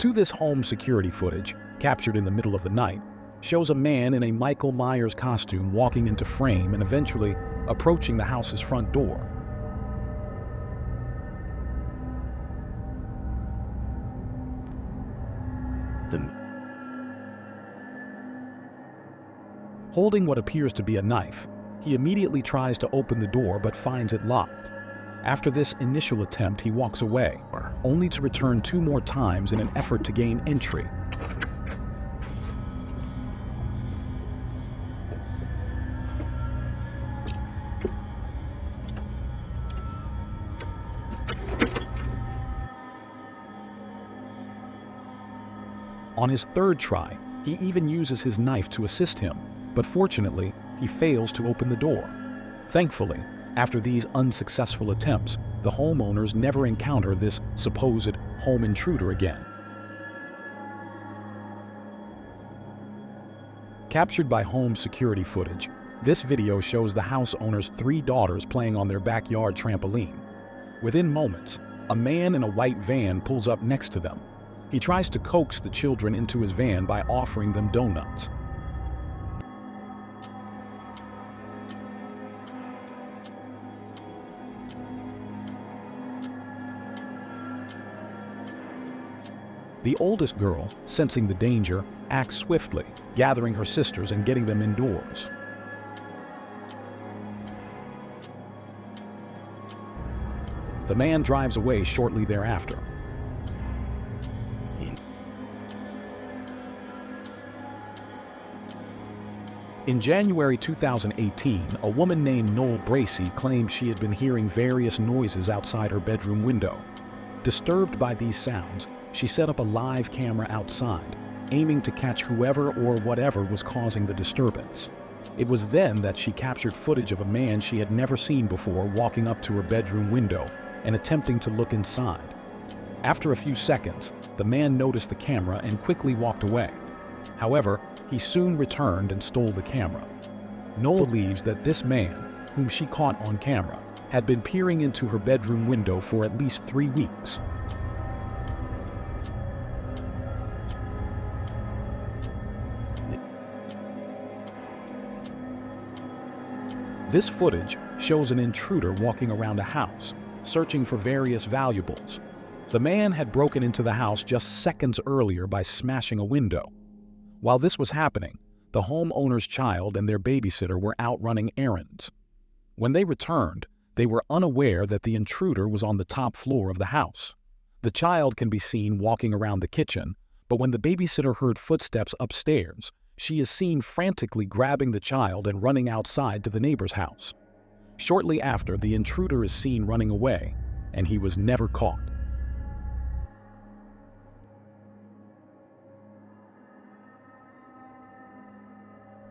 To this home security footage, captured in the middle of the night, shows a man in a Michael Myers costume walking into frame and eventually approaching the house's front door. Holding what appears to be a knife, he immediately tries to open the door but finds it locked. After this initial attempt, he walks away, only to return 2 more times in an effort to gain entry. On his 3rd try, he even uses his knife to assist him, but fortunately, he fails to open the door. Thankfully, after these unsuccessful attempts, the homeowners never encounter this supposed home intruder again. Captured by home security footage, this video shows the house owner's 3 daughters playing on their backyard trampoline. Within moments, a man in a white van pulls up next to them. He tries to coax the children into his van by offering them donuts. The oldest girl, sensing the danger, acts swiftly, gathering her sisters and getting them indoors. The man drives away shortly thereafter. In January 2018, a woman named Noel Bracey claimed she had been hearing various noises outside her bedroom window. Disturbed by these sounds, she set up a live camera outside, aiming to catch whoever or whatever was causing the disturbance. It was then that she captured footage of a man she had never seen before walking up to her bedroom window and attempting to look inside. After a few seconds, the man noticed the camera and quickly walked away. However, he soon returned and stole the camera. Noel believes that this man, whom she caught on camera, had been peering into her bedroom window for at least 3 weeks. This footage shows an intruder walking around a house, searching for various valuables. The man had broken into the house just seconds earlier by smashing a window. While this was happening, the homeowner's child and their babysitter were out running errands. When they returned, they were unaware that the intruder was on the top floor of the house. The child can be seen walking around the kitchen, but when the babysitter heard footsteps upstairs, she is seen frantically grabbing the child and running outside to the neighbor's house. Shortly after, the intruder is seen running away, and he was never caught.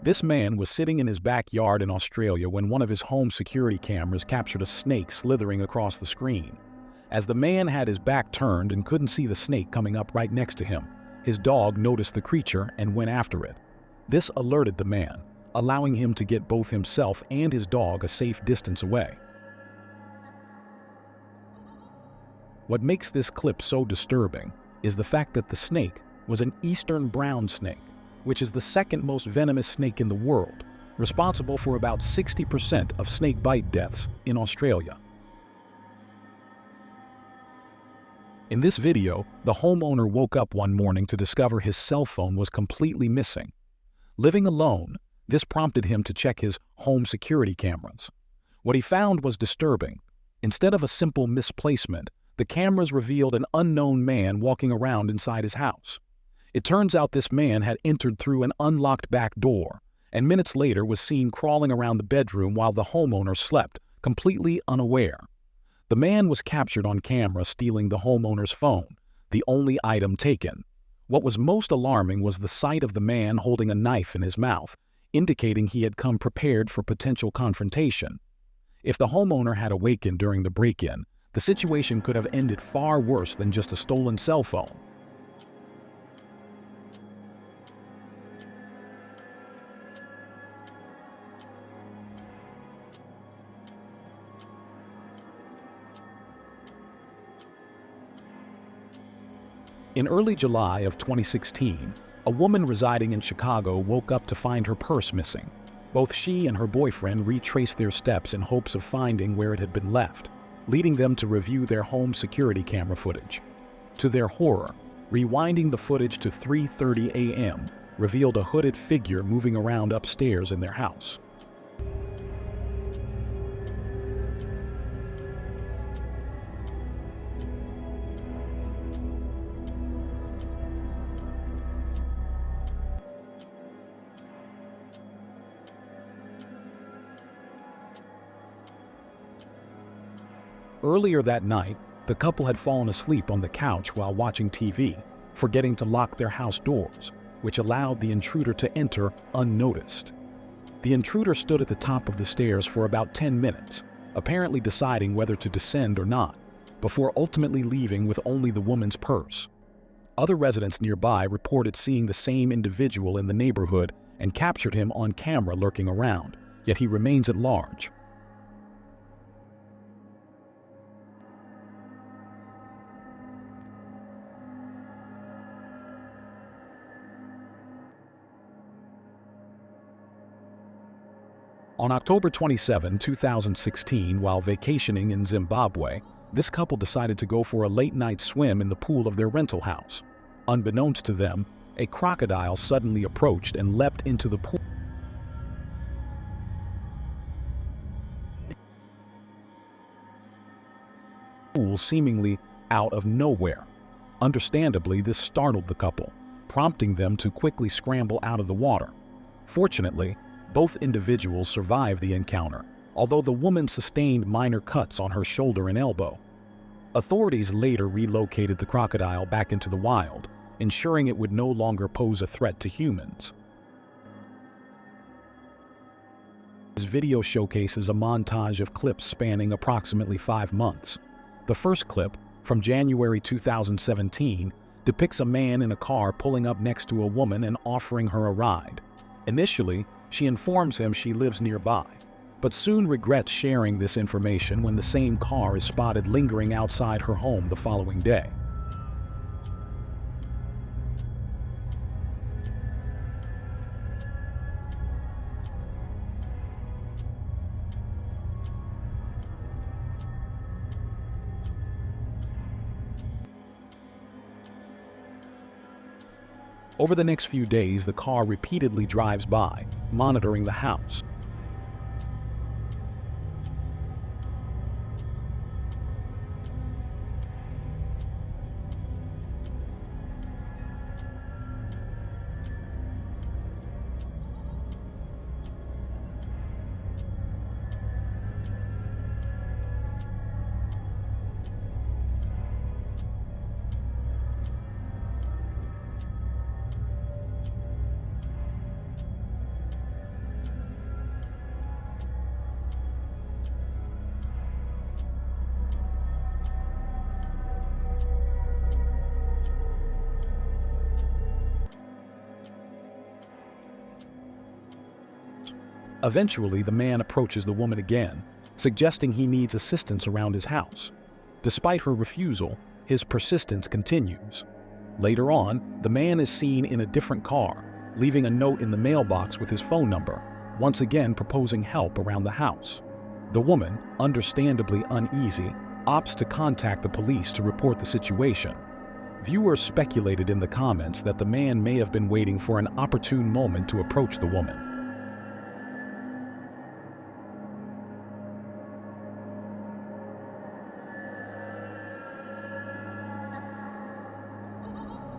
This man was sitting in his backyard in Australia when one of his home security cameras captured a snake slithering across the screen. As the man had his back turned and couldn't see the snake coming up right next to him, his dog noticed the creature and went after it. This alerted the man, allowing him to get both himself and his dog a safe distance away. What makes this clip so disturbing is the fact that the snake was an eastern brown snake, which is the 2nd most venomous snake in the world, responsible for about 60% of snake bite deaths in Australia. In this video, the homeowner woke up one morning to discover his cell phone was completely missing. Living alone, this prompted him to check his home security cameras. What he found was disturbing. Instead of a simple misplacement, the cameras revealed an unknown man walking around inside his house. It turns out this man had entered through an unlocked back door, and minutes later was seen crawling around the bedroom while the homeowner slept, completely unaware. The man was captured on camera stealing the homeowner's phone, the only item taken. What was most alarming was the sight of the man holding a knife in his mouth, indicating he had come prepared for potential confrontation. If the homeowner had awakened during the break-in, the situation could have ended far worse than just a stolen cell phone. In early July of 2016, a woman residing in Chicago woke up to find her purse missing. Both she and her boyfriend retraced their steps in hopes of finding where it had been left, leading them to review their home security camera footage. To their horror, rewinding the footage to 3:30 a.m. revealed a hooded figure moving around upstairs in their house. Earlier that night, the couple had fallen asleep on the couch while watching TV, forgetting to lock their house doors, which allowed the intruder to enter unnoticed. The intruder stood at the top of the stairs for about 10 minutes, apparently deciding whether to descend or not, before ultimately leaving with only the woman's purse. Other residents nearby reported seeing the same individual in the neighborhood and captured him on camera lurking around, yet he remains at large. On October 27, 2016, while vacationing in Zimbabwe, this couple decided to go for a late-night swim in the pool of their rental house. Unbeknownst to them, a crocodile suddenly approached and leapt into the pool, seemingly out of nowhere. Understandably, this startled the couple, prompting them to quickly scramble out of the water. Fortunately, both individuals survived the encounter, although the woman sustained minor cuts on her shoulder and elbow. Authorities later relocated the crocodile back into the wild, ensuring it would no longer pose a threat to humans. This video showcases a montage of clips spanning approximately 5 months. The first clip, from January 2017, depicts a man in a car pulling up next to a woman and offering her a ride. Initially, she informs him she lives nearby, but soon regrets sharing this information when the same car is spotted lingering outside her home the following day. Over the next few days, the car repeatedly drives by, monitoring the house. Eventually, the man approaches the woman again, suggesting he needs assistance around his house. Despite her refusal, his persistence continues. Later on, the man is seen in a different car, leaving a note in the mailbox with his phone number, once again proposing help around the house. The woman, understandably uneasy, opts to contact the police to report the situation. Viewers speculated in the comments that the man may have been waiting for an opportune moment to approach the woman.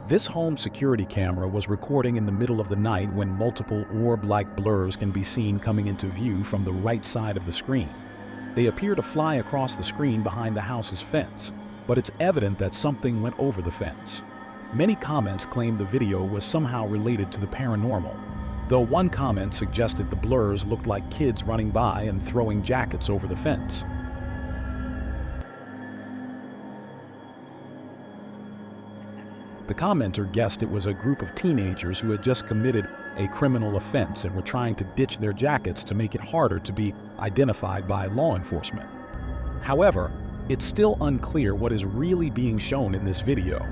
This home security camera was recording in the middle of the night when multiple orb-like blurs can be seen coming into view from the right side of the screen. They appear to fly across the screen behind the house's fence, but it's evident that something went over the fence. Many comments claimed the video was somehow related to the paranormal, though one comment suggested the blurs looked like kids running by and throwing jackets over the fence. The commenter guessed it was a group of teenagers who had just committed a criminal offense and were trying to ditch their jackets to make it harder to be identified by law enforcement. However, it's still unclear what is really being shown in this video.